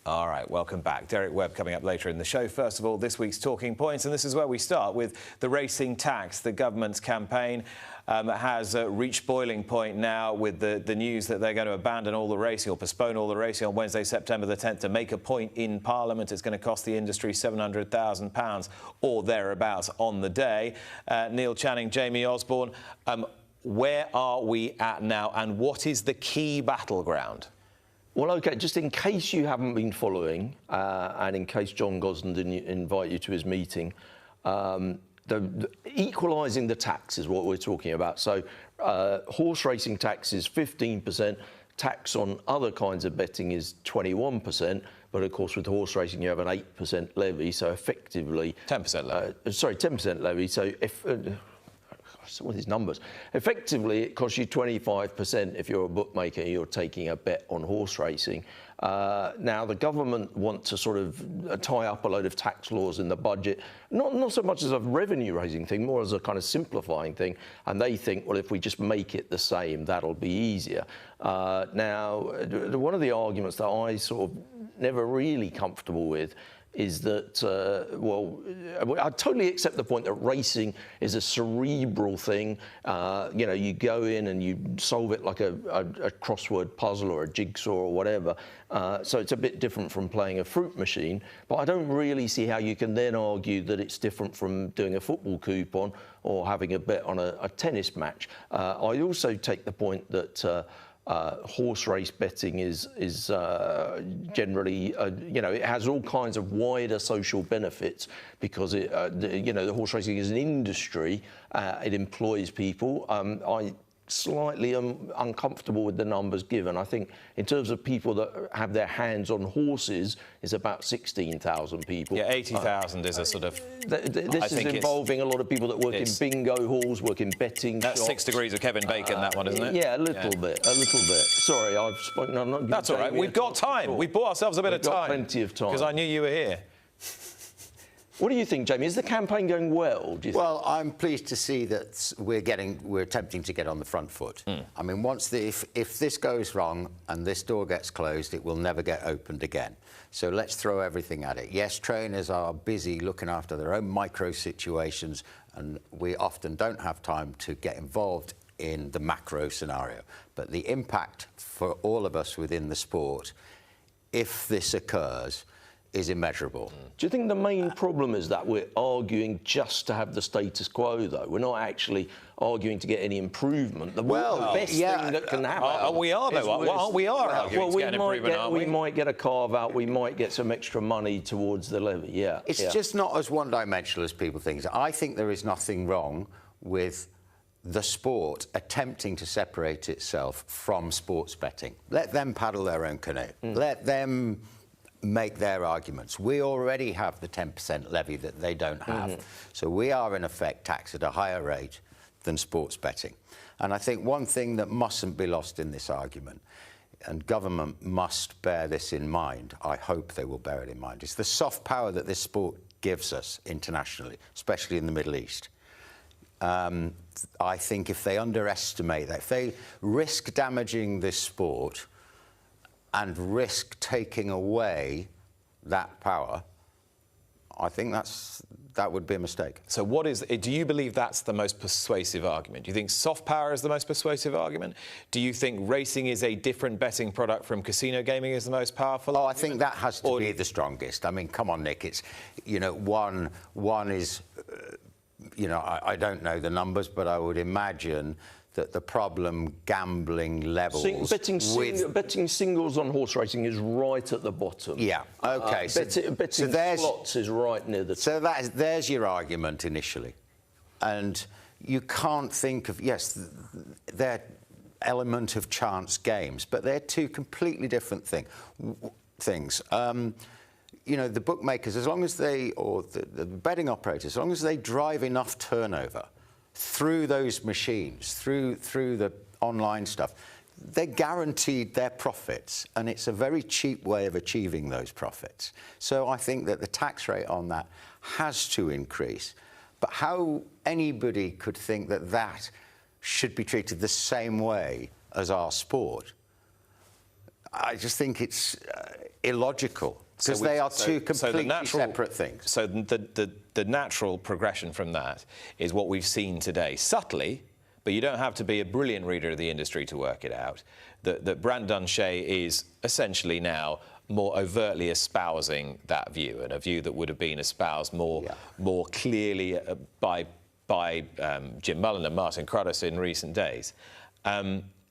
All right, welcome back. Derek Webb coming up later in the show. First of all, this week's talking points, and this is where we start with the racing tax. The government's campaign has reached boiling point now with the news that they're going to abandon all the racing or postpone all the racing on Wednesday, September the 10th to make a point in Parliament. It's going to cost the industry £700,000 or thereabouts on the day. Neil Channing, Jamie Osborne, where are we at now and what is the key battleground? Well, OK, just in case you haven't been following and in case John Gosden didn't invite you to his meeting, equalising the tax is what we're talking about. So horse racing tax is 15%, tax on other kinds of betting is 21%, but of course with horse racing you have an 8% levy, so effectively... 10% levy. Sorry, 10% levy, so if... some of these numbers. Effectively, it costs you 25% if you're a bookmaker and you're taking a bet on horse racing. Now, the government want to sort of tie up a load of tax laws in the budget, not so much as a revenue-raising thing, more as a kind of simplifying thing. And they think, well, if we just make it the same, that'll be easier. Now, one of the arguments that I sort of never really comfortable with is that, well, I totally accept the point that racing is a cerebral thing. You know, you go in and you solve it like a crossword puzzle or a jigsaw or whatever. So it's a bit different from playing a fruit machine. But I don't really see how you can then argue that it's different from doing a football coupon or having a bet on a tennis match. I also take the point that horse race betting is generally, you know, it has all kinds of wider social benefits because it, you know, the horse racing is an industry. It employs people. I slightly uncomfortable with the numbers given. I think in terms of people that have their hands on horses is about 16,000 people. Yeah, 80,000 is a sort of... This is involving a lot of people that work in bingo halls, work in betting That's shops. 6 degrees of Kevin Bacon, that one, isn't it? Yeah, a little bit. Sorry, I've spoken... I'm not That's all right. We've got time. We bought ourselves a bit of time. We've got plenty of time. Because I knew you were here. What do you think, Jamie? Is the campaign going well, do you think? Well, I'm pleased to see that we're attempting to get on the front foot. I mean, if this goes wrong and this door gets closed, it will never get opened again. So let's throw everything at it. Yes, trainers are busy looking after their own micro situations, and we often don't have time to get involved in the macro scenario. But the impact for all of us within the sport, if this occurs, is immeasurable. Do you think the main problem is that we're arguing just to have the status quo, though? We're not actually arguing to get any improvement. The best thing that can happen... we are, though. We are arguing to get an improvement, aren't we? We might get a carve-out, we might get some extra money towards the levy, yeah. It's just not as one-dimensional as people think. I think there is nothing wrong with the sport attempting to separate itself from sports betting. Let them paddle their own canoe. Let them make their arguments. We already have the 10% levy that they don't have. So we are, in effect, taxed at a higher rate than sports betting. And I think one thing that mustn't be lost in this argument, and government must bear this in mind, I hope they will bear it in mind, is the soft power that this sport gives us internationally, especially in the Middle East. I think if they underestimate that, if they risk damaging this sport and risk taking away that power, I think that would be a mistake. So do you believe that's the most persuasive argument? Do you think soft power is the most persuasive argument? Do you think racing is a different betting product from casino gaming is the most powerful argument? I think that has to be the strongest. I mean, come on, Nick, it's, you know, one is, you know, I don't know the numbers, but I would imagine that the problem gambling levels... Betting singles on horse racing is right at the bottom. Yeah, OK. Betting slots is right near the top. So there's your argument initially. And you can't think of... Yes, they're element of chance games, but they're two completely different things. You know, the bookmakers, as long as they... or the betting operators, as long as they drive enough turnover through those machines, through the online stuff, they're guaranteed their profits, and it's a very cheap way of achieving those profits. So I think that the tax rate on that has to increase. But how anybody could think that that should be treated the same way as our sport I just think it's illogical, because they are two completely separate things. So the natural progression from that is what we've seen today, subtly, but you don't have to be a brilliant reader of the industry to work it out, that Brant Dunshea is essentially now more overtly espousing that view, and a view that would have been espoused more clearly by Jim Mullen and Martin Cruddas in recent days.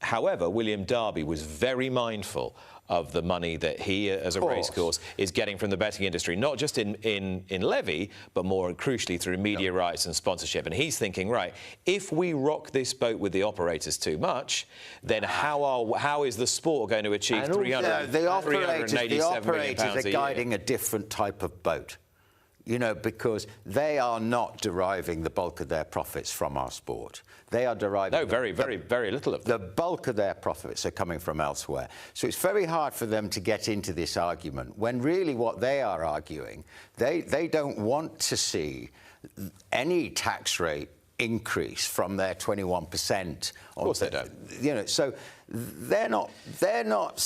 However, William Darby was very mindful of the money that he, as a racecourse, is getting from the betting industry, not just in levy, but more crucially through media rights and sponsorship. And he's thinking, right, if we rock this boat with the operators too much, then how is the sport going to achieve the operators are guiding a different type of boat, you know, because they are not deriving the bulk of their profits from our sport. They are deriving... very little of them. The bulk of their profits are coming from elsewhere. So it's very hard for them to get into this argument, when really what they are arguing, they don't want to see any tax rate increase from their 21%. Of course they don't. You know, so they're not...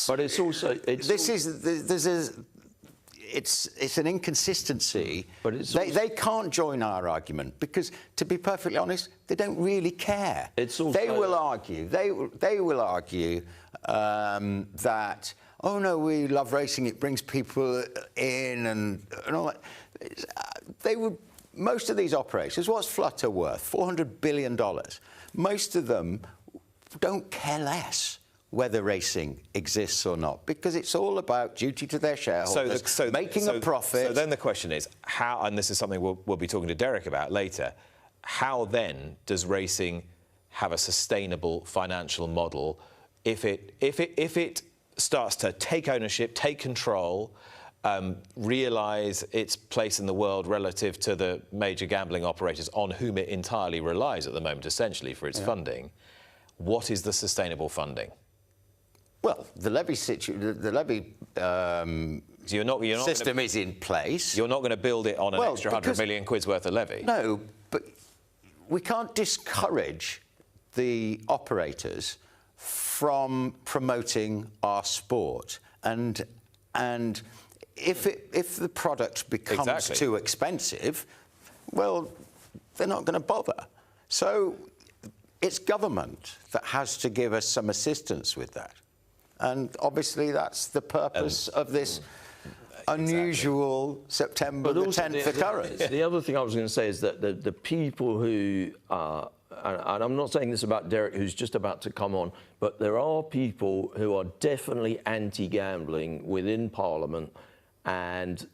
But it's also... It's an inconsistency. But they can't join our argument because, to be perfectly honest, they don't really care. They will argue that, oh no, we love racing, it brings people in and all that. Most of these operators, what's Flutter worth? $400 billion. Most of them don't care less whether racing exists or not, because it's all about duty to their shareholders, making a profit. So then the question is, how, and this is something we'll be talking to Derek about later, how then does racing have a sustainable financial model if it starts to take ownership, take control, realise its place in the world relative to the major gambling operators on whom it entirely relies at the moment, essentially, for its funding? What is the sustainable funding? Well, the levy system is in place. You're not going to build it on an extra 100 million quid's worth of levy. No, but we can't discourage the operators from promoting our sport. And if the product becomes too expensive, well, they're not going to bother. So it's government that has to give us some assistance with that. And obviously that's the purpose of this unusual September the 10th occurrence. The other thing I was going to say is that the people who are, and I'm not saying this about Derek, who's just about to come on, but there are people who are definitely anti-gambling within Parliament, and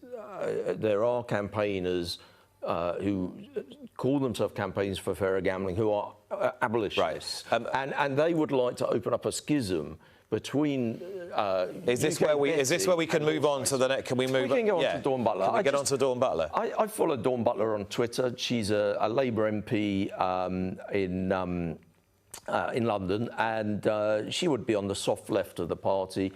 there are campaigners who call themselves campaigns for fairer gambling, who are abolitionists. Right. And they would like to open up a schism between... Is this where we can move on to the next? Can we move? We can go on to Dawn Butler. Can we get on to Dawn Butler? I follow Dawn Butler on Twitter. She's a Labour MP in London, and she would be on the soft left of the party.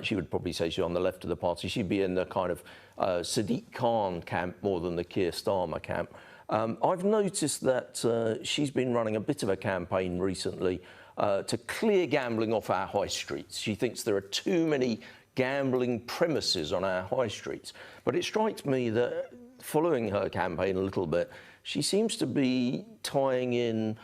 She would probably say she's on the left of the party. She'd be in the kind of Sadiq Khan camp more than the Keir Starmer camp. I've noticed that she's been running a bit of a campaign recently to clear gambling off our high streets. She thinks there are too many gambling premises on our high streets. But it strikes me that, following her campaign a little bit, she seems to be tying in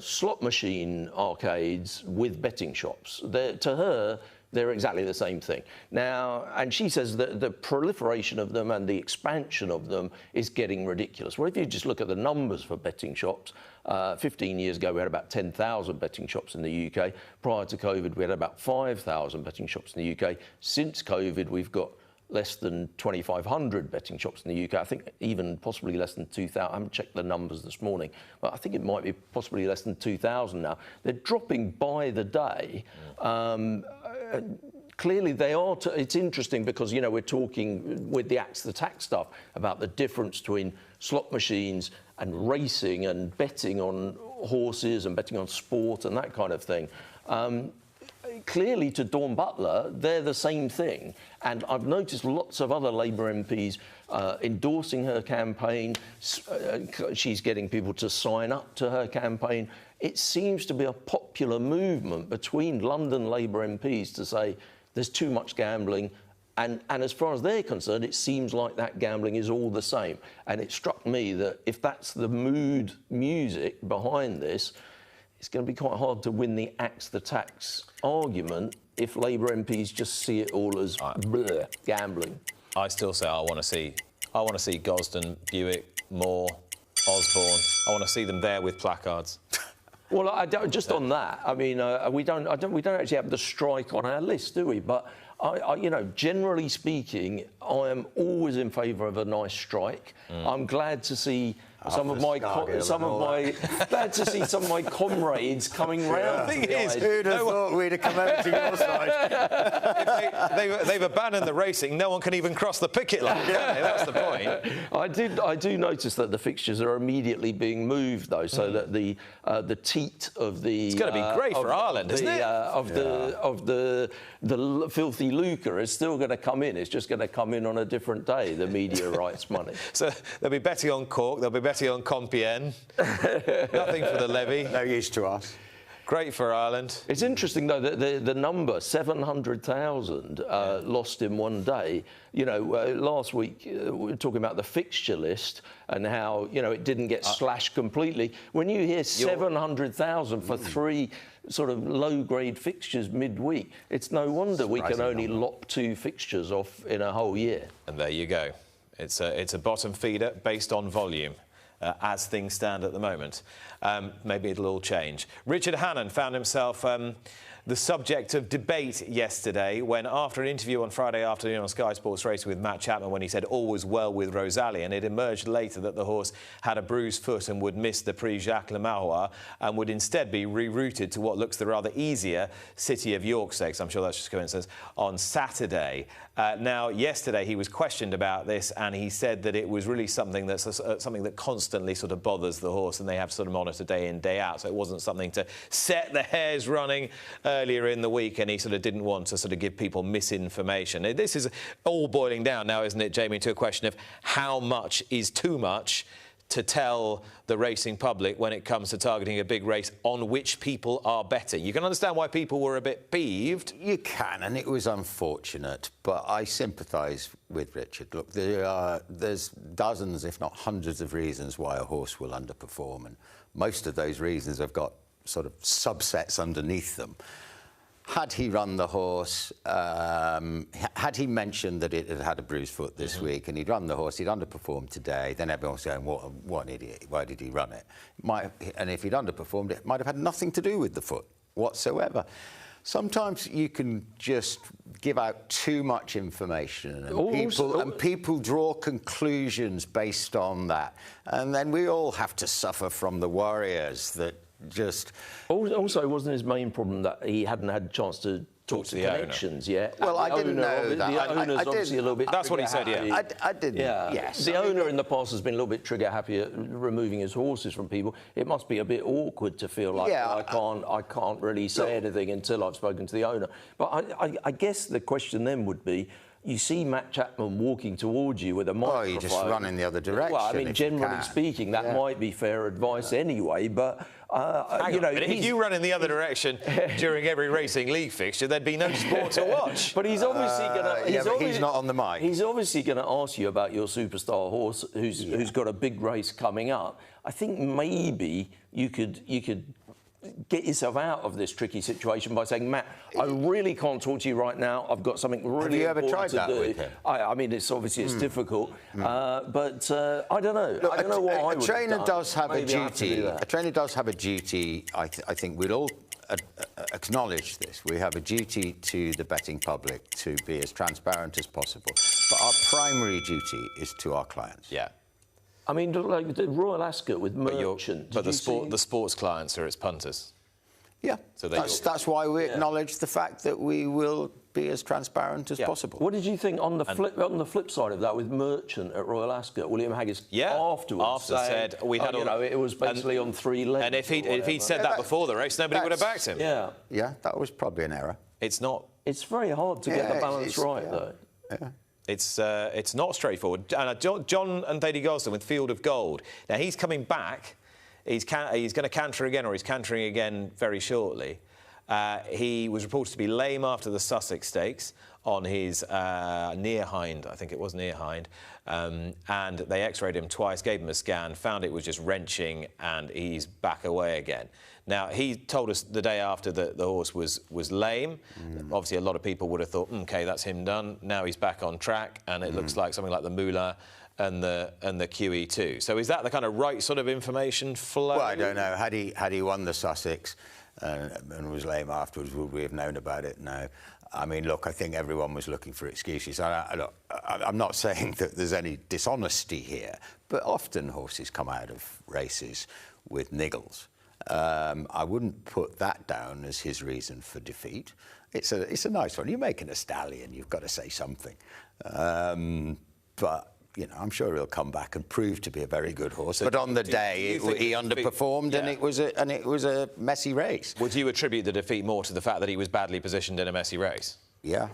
slot machine arcades with betting shops. To her, they're exactly the same thing. Now, and she says that the proliferation of them and the expansion of them is getting ridiculous. Well, if you just look at the numbers for betting shops, 15 years ago, we had about 10,000 betting shops in the UK. Prior to COVID, we had about 5,000 betting shops in the UK. Since COVID, we've got less than 2,500 betting shops in the UK. I think even possibly less than 2,000. I haven't checked the numbers this morning, but I think it might be possibly less than 2,000 now. They're dropping by the day. Clearly they are. It's interesting because, you know, we're talking with the Axe the Tax stuff about the difference between slot machines and racing and betting on horses and betting on sport and that kind of thing. Clearly, to Dawn Butler, they're the same thing. And I've noticed lots of other Labour MPs endorsing her campaign. She's getting people to sign up to her campaign. It seems to be a popular movement between London Labour MPs to say, there's too much gambling. And as far as they're concerned, it seems like that gambling is all the same. And it struck me that if that's the mood music behind this, it's going to be quite hard to win the axe the tax argument if Labour MPs just see it all as bleh, gambling. I still say I want to see Gosden, Buick, Moore, Osborne. I want to see them there with placards. Well, just on that, I mean, we don't actually have the strike on our list, do we? But you know, generally speaking, I am always in favour of a nice glad I'm glad to see some of my comrades coming round. The thing is, who'd have thought we'd have come over to your side? They've abandoned the racing. No one can even cross the picket line. That's the point. I do notice that the fixtures are immediately being moved, though, so that the teat of the it's going to be great for Ireland, isn't it? Of the filthy lucre is still going to come in. It's just going to come in on a different day. The media rights money. So they'll be betting on Cork. They'll be betting on Compiègne. Nothing for the levy. No use to us. Great for Ireland. It's interesting, though, that the number, 700,000 lost in one day. You know, last week we were talking about the fixture list and how, you know, it didn't get slashed completely. When you hear 700,000 for 3 sort of low-grade fixtures midweek, it's no wonder we can only lop 2 fixtures off in a whole year. And there you go. It's a bottom feeder based on volume. As things stand at the moment. Maybe it'll all change. Richard Hannon found himself the subject of debate yesterday when, after an interview on Friday afternoon on Sky Sports Racing with Matt Chapman, when he said all was well with Rosalie, it emerged later that the horse had a bruised foot and would miss the Prix Jacques Le Marois and would instead be rerouted to what looks the rather easier City of York Stakes. I'm sure that's just coincidence. On Saturday. Now, yesterday he was questioned about this, and he said that it was really something that's something that constantly sort of bothers the horse, and they have to sort of monitor day in, day out. So it wasn't something to set the hairs running earlier in the week, and he sort of didn't want to sort of give people misinformation. This is all boiling down now, isn't it, Jamie, to a question of how much is too much to tell the racing public when it comes to targeting a big race on which people are betting. You can understand why people were a bit peeved. You can, and it was unfortunate, but I sympathise with Richard. Look, there's dozens, if not hundreds, of reasons why a horse will underperform, and most of those reasons have got sort of subsets underneath them. Had he run the horse, had he mentioned that it had had a bruised foot this week and he'd run the horse, he'd underperformed today, then everyone's going, what an idiot, why did he run it? And if he'd underperformed, it might have had nothing to do with the foot whatsoever. Sometimes you can just give out too much information and people draw conclusions based on that. And then we all have to suffer from the warriors that just... Also, wasn't his main problem that he hadn't had a chance to talk to the connections yet? Well, I didn't know that. The owner's obviously a little bit... That's what he said, yeah. I didn't, yes. The owner in the past has been a little bit trigger-happy at removing his horses from people. It must be a bit awkward to feel like, I can't really say anything until I've spoken to the owner. But I guess the question then would be, you see Matt Chapman walking towards you with a microphone. Oh, you just run in the other direction. Well, I mean, generally speaking, that might be fair advice anyway, but... you know, if you run in the other direction during every racing league fixture, there'd be no sport to watch. But he's obviously going to... he's not on the mic. He's obviously going to ask you about your superstar horse who's got a big race coming up. I think maybe you could get yourself out of this tricky situation by saying, Matt, I really can't talk to you right now. I've got something really important to do. Have you ever tried that with him? I mean, it's difficult, but I don't know. Look, I don't know what I would have done. A trainer does have a duty. A trainer does have a duty. I think we'll all acknowledge this. We have a duty to the betting public to be as transparent as possible. But our primary duty is to our clients. Yeah. I mean, like the Royal Ascot with Merchant. But the sports clients are its punters. Yeah, so that's why we acknowledge the fact that we will be as transparent as possible. What did you think on the flip side of that with Merchant at Royal Ascot? William Haggis afterwards said we had it was basically on 3 legs. And if he'd said that before the race, nobody would have backed him. Yeah, that was probably an error. It's not. It's very hard to get the balance right, though. Yeah. It's not straightforward. And John and Thady Gosden with Field of Gold. Now he's coming back. He's going to canter again, or he's cantering again very shortly. He was reported to be lame after the Sussex Stakes on his near hind, I think it was near hind, and they x-rayed him twice, gave him a scan, found it was just wrenching, and he's back away again. Now, he told us the day after that the horse was lame. Obviously, a lot of people would have thought, OK, that's him done. Now he's back on track, and it looks like something like the Moulin and the QE2. So is that the kind of right sort of information flow? Well, I don't know. Had he won the Sussex and was lame afterwards, would we have known about it? No. I mean, look, I think everyone was looking for excuses. Look, I'm not saying that there's any dishonesty here, but often horses come out of races with niggles. I wouldn't put that down as his reason for defeat. It's a nice one. You're making a stallion, you've got to say something. But you know, I'm sure he'll come back and prove to be a very good horse. So but on the day, he underperformed, and it was a messy race. Would you attribute the defeat more to the fact that he was badly positioned in a messy race? Yeah.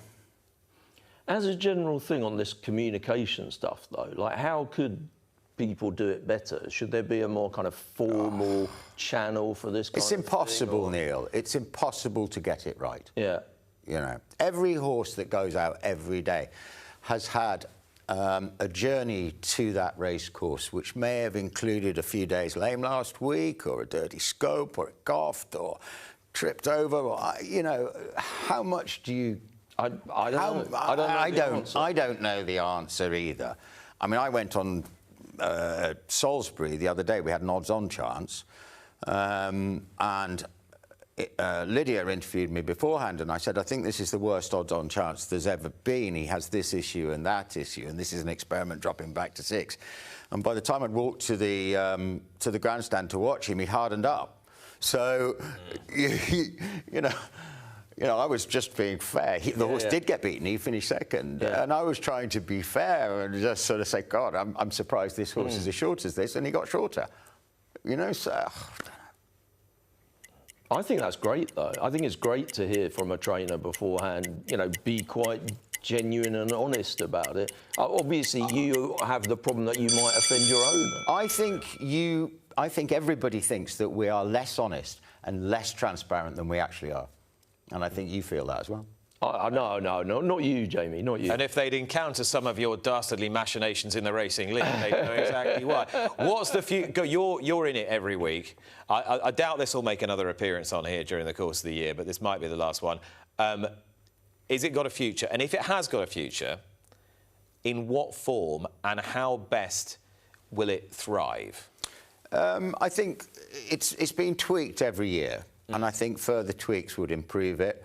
As a general thing on this communication stuff, though, like how could people do it better? Should there be a more kind of formal channel for this kind of thing? It's impossible, Neil. It's impossible to get it right. Yeah. You know, every horse that goes out every day has had a journey to that race course, which may have included a few days lame last week, or a dirty scope, or it coughed, or tripped over. Or, you know, how much do you? I don't know. I don't know the answer either. I mean, I went on Salisbury the other day. We had an odds-on chance, and Lydia interviewed me beforehand, and I said, I think this is the worst odds-on chance there's ever been. He has this issue and that issue, and this is an experiment dropping back to 6. And by the time I'd walked to the grandstand to watch him, he hardened up. So, you know, I was just being fair. The horse did get beaten. He finished second. Yeah. And I was trying to be fair and just sort of say, God, I'm surprised this horse is as short as this. And he got shorter. You know, so... I think that's great, though. I think it's great to hear from a trainer beforehand, you know, be quite genuine and honest about it. Obviously, you have the problem that you might offend your owner. I think everybody thinks that we are less honest and less transparent than we actually are. And I think you feel that as well. No, not you, Jamie, not you. And if they'd encounter some of your dastardly machinations in the racing league, they'd know exactly why. What's the future? You're in it every week. I doubt this will make another appearance on here during the course of the year, but this might be the last one. Is it got a future? And if it has got a future, in what form and how best will it thrive? I think it's been tweaked every year, and I think further tweaks would improve it.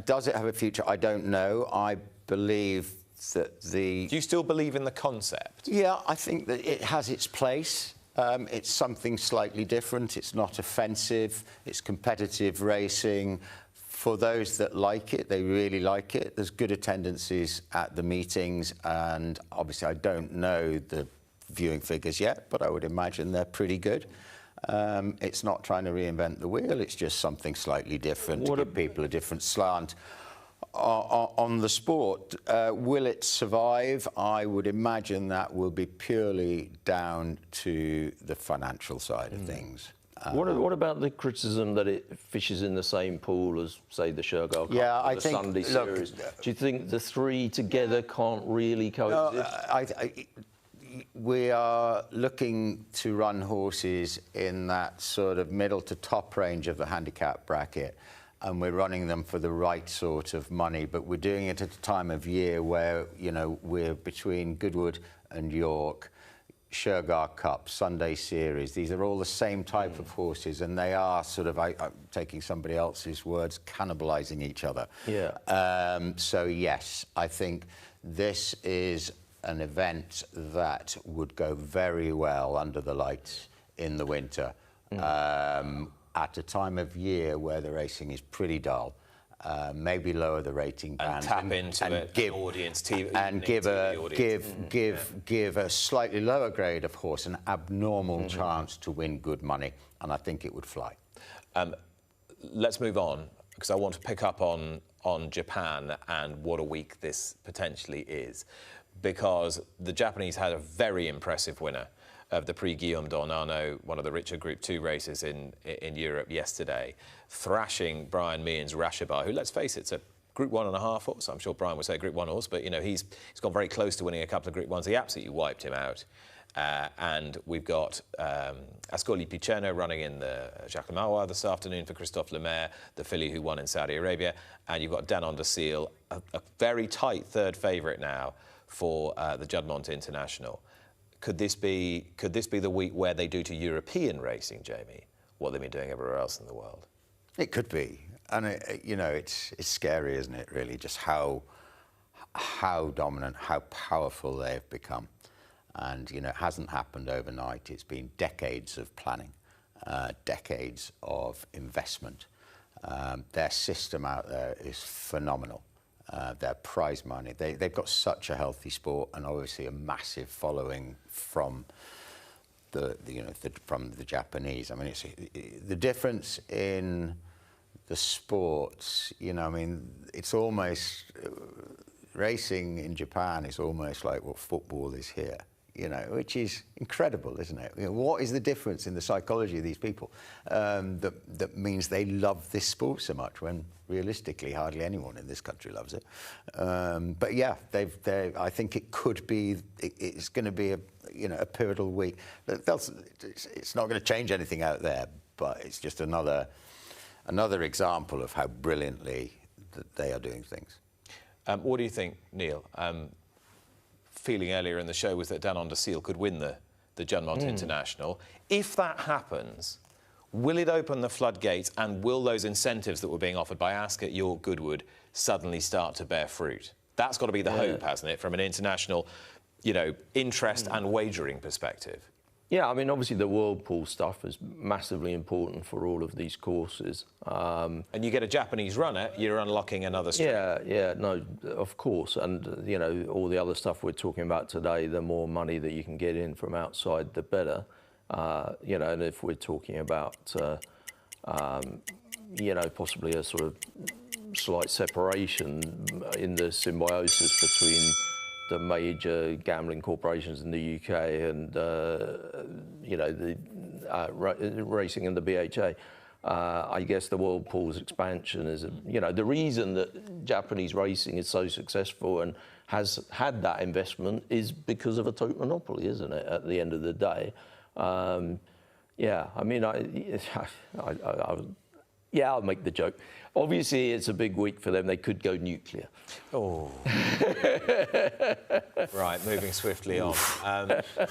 Does it have a future? I don't know. I believe that the... Do you still believe in the concept? Yeah, I think that it has its place. It's something slightly different. It's not offensive. It's competitive racing. For those that like it, they really like it. There's good attendances at the meetings, and obviously I don't know the viewing figures yet, but I would imagine they're pretty good. It's not trying to reinvent the wheel, it's just something slightly different to give people a different slant on the sport. Will it survive? I would imagine that will be purely down to the financial side of things. What about the criticism that it fishes in the same pool as, say, the Shergar Cup or the Sunday Series? Do you think the three together can't really coexist? We are looking to run horses in that sort of middle to top range of the handicap bracket, and we're running them for the right sort of money, but we're doing it at a time of year where, you know, we're between Goodwood and York, Shergar Cup, Sunday Series. These are all the same type of horses, and they are sort of, I'm taking somebody else's words, cannibalising each other. Yeah. So, yes, I think this is an event that would go very well under the lights in the winter, at a time of year where the racing is pretty dull. Maybe lower the rating band and tap into the audience, and give a slightly lower grade of horse an abnormal chance to win good money, and I think it would fly. Let's move on, because I want to pick up on Japan and what a week this potentially is, because the Japanese had a very impressive winner of the Prix Guillaume d'Ornano, one of the richer Group 2 races in Europe yesterday, thrashing Brian Meehan's Rashabar, who, let's face it, it's a Group 1.5 horse. I'm sure Brian would say Group 1 horse, but, you know, he's gone very close to winning a couple of Group 1s. He absolutely wiped him out. And we've got Ascoli Piceno running in the Jacques Le Marois this afternoon for Christophe Lemaire, the filly who won in Saudi Arabia. And you've got Danon Decile, a very tight third favourite now for the Juddmonte International. Could this be the week where they do to European racing, Jamie, what they've been doing everywhere else in the world? It could be. And, you know, it's scary, isn't it, really, just how dominant, how powerful they've become. And, you know, it hasn't happened overnight. It's been decades of planning, decades of investment. Their system out there is phenomenal. Their prize money, they've got such a healthy sport, and obviously a massive following from from the Japanese. I mean, it's the difference in the sports. You know, I mean, it's almost racing in Japan is almost like what football is here. You know, which is incredible, isn't it? You know, what is the difference in the psychology of these people that means they love this sport so much when realistically hardly anyone in this country loves it? But yeah, I think it could be. It's going to be a pivotal week. It's not going to change anything out there, but it's just another example of how brilliantly they are doing things. What do you think, Neil? Feeling earlier in the show was that Danon Decile could win the Juddmonte International. If that happens, will it open the floodgates, and will those incentives that were being offered by Ascot, York, Goodwood suddenly start to bear fruit? That's got to be the hope, hasn't it, from an international, you know, interest and wagering perspective? Yeah, I mean, obviously the Whirlpool stuff is massively important for all of these courses. And you get a Japanese runner, you're unlocking another stream. Yeah, no, of course. And, you know, all the other stuff we're talking about today, the more money that you can get in from outside, the better. You know, and if we're talking about, you know, possibly a sort of slight separation in the symbiosis between the major gambling corporations in the UK and, you know, the racing and the BHA. I guess the Whirlpool's expansion is, you know, the reason that Japanese racing is so successful and has had that investment is because of a total monopoly, isn't it, at the end of the day? Yeah, I mean, I'll make the joke. Obviously, it's a big week for them. They could go nuclear. Oh. Right, moving swiftly on.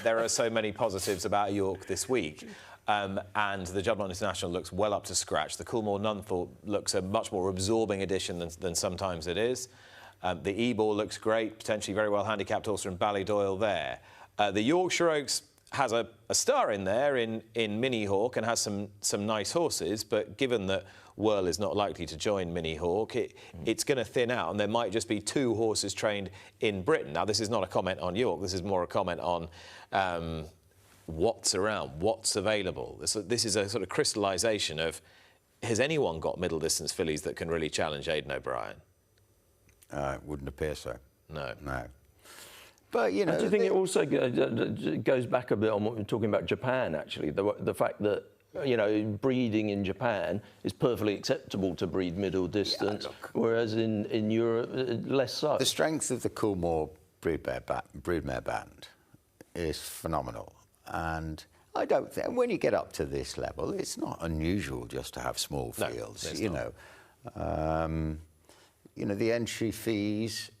There are so many positives about York this week. And the Juddmonte International looks well up to scratch. The Coolmore Nunthorpe looks a much more absorbing addition than sometimes it is. The Ebor looks great, potentially very well handicapped also in Ballydoyle there. The Yorkshire Oaks has a star in there in Mini Hawk and has some nice horses, but given that Whirl is not likely to join Mini Hawk, it's going to thin out, and there might just be 2 horses trained in Britain. Now, this is not a comment on York, this is more a comment on what's around, what's available. This is a sort of crystallisation of, has anyone got middle distance fillies that can really challenge Aidan O'Brien? It wouldn't appear so. No. But, you know, do you think it also goes back a bit on what we were talking about Japan, actually? The fact that, you know, breeding in Japan is perfectly acceptable to breed middle distance, whereas in Europe, less so. The strength of the Coolmore broodmare band is phenomenal. And I don't think, when you get up to this level, it's not unusual just to have small fields. No, you know, the entry fees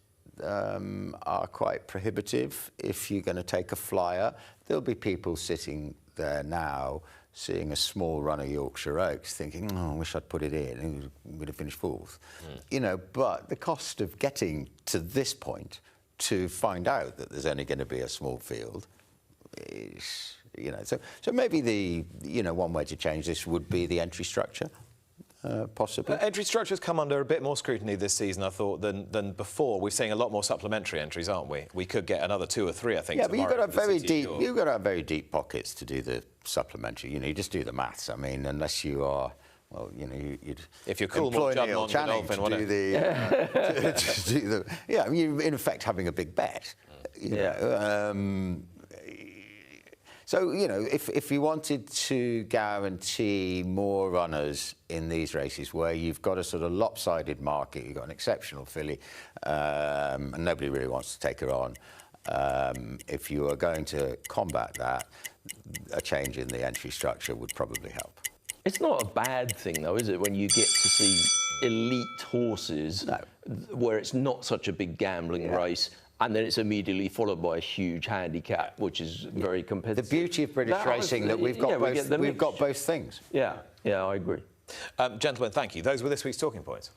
are quite prohibitive. If you're going to take a flyer, there'll be people sitting there now seeing a small run of Yorkshire Oaks thinking, oh, I wish I'd put it in, and we'd have finished 4th. You know, but the cost of getting to this point to find out that there's only going to be a small field is, you know, so maybe one way to change this would be the entry structure. Possibly. Entry structures come under a bit more scrutiny this season, I thought, than before. We're seeing a lot more supplementary entries, aren't we? We could get another 2 or 3, I think. Yeah, but you've got to have very deep. You've got to have very deep pockets to do the supplementary. You know, you just do the maths. I mean, unless you are, well, you know, you'd if you're cool, employ Neil Channing to do the, yeah, I mean, you're in effect having a big bet. You know, So, you know, if you wanted to guarantee more runners in these races where you've got a sort of lopsided market, you've got an exceptional filly, and nobody really wants to take her on, if you are going to combat that, a change in the entry structure would probably help. It's not a bad thing, though, is it, when you get to see elite horses where it's not such a big gambling race, and then it's immediately followed by a huge handicap, which is very competitive. The beauty of British racing that we've got we've got both things. Yeah, I agree. Gentlemen, thank you. Those were this week's talking points.